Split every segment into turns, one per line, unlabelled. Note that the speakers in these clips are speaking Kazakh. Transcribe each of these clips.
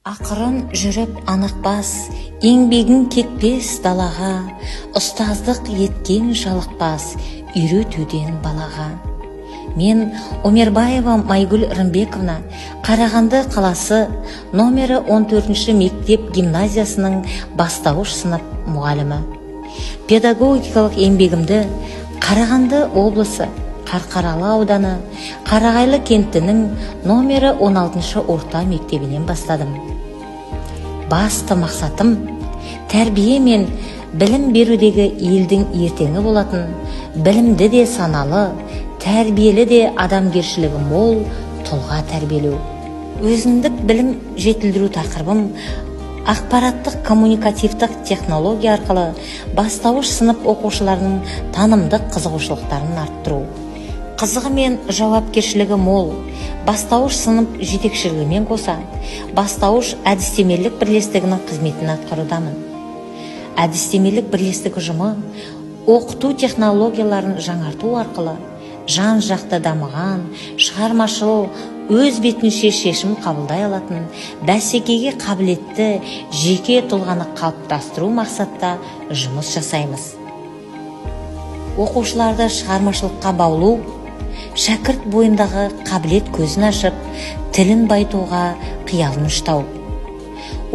Ақырын жүріп анықпас, еңбегің кетпес далаға, ұстаздық еткен жалықпас, үйретуден балаға. Мен Омербаева Майгүл Рымбековна, Қарағанды қаласы номері 14 мектеп гимназиясының бастауыш сынып мұғалімі. Педагогикалық еңбегімді Қарағанды облысы Қарқаралы ауданы Қарағайлы кентінің номері 16 орта мектебінен бастадым. Басты мақсатым тәрбие мен білім берудегі елдің ертеңі болатын, білімді де саналы, тәрбиелі де адамгершілігі мол тұлға тәрбиелеу. Өзіндік білім жетілдіру тақырыбым ақпараттық коммуникативтік технология арқылы бастауыш сынып оқушыларының танымдық қызығушылықтарын арттыру. Қызығы мен жауапкершілігі мол, бастауыш сынып жетекшілігімен қоса, бастауыш әдістемелік бірлестігінің қызметін атқарудамын. Әдістемелік бірлестік ұжымы оқыту технологияларын жаңарту арқылы жан-жақты дамыған, шығармашыл, өз бетінше шешім қабылдай алатын, бәсекеге қабілетті жеке тұлғаны қалыптастыру мақсатта жұмыс жасаймыз. Оқушыларды шығармашылыққа баулу, шәкірт бойындағы қабілет көзін ашып, тілін байтуға қиялын ұштау.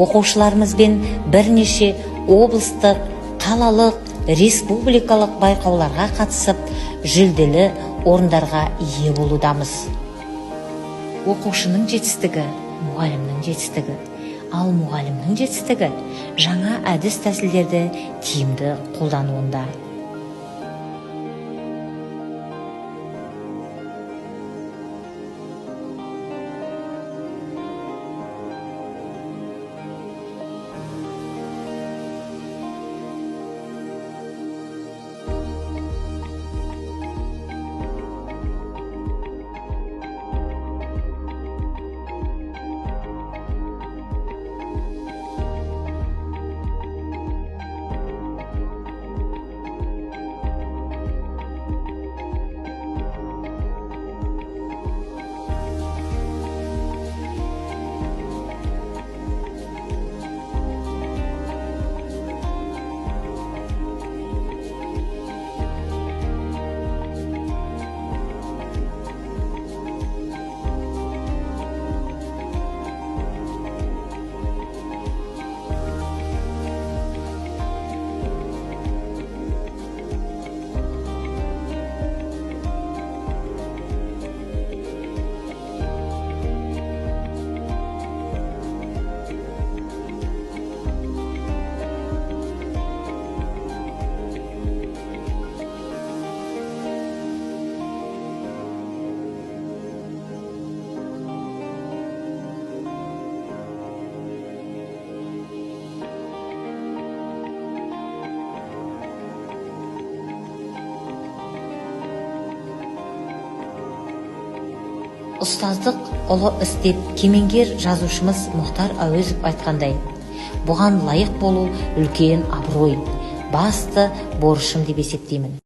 Оқушыларымызбен бірнеше облыстық, қалалық, республикалық байқауларға қатысып, жүлделі орындарға ие болудамыз. Оқушының жетістігі мұғалімнің жетістігі, ал мұғалімнің жетістігі жаңа әдіс тәсілдерді тиімді қолдануында. Ұстаздық ұлы іс деп кемеңгер жазушымыз Мұхтар Әуезов айтқандай, бұған лайық болу үлкен абырой, басты борышым деп есептеймін.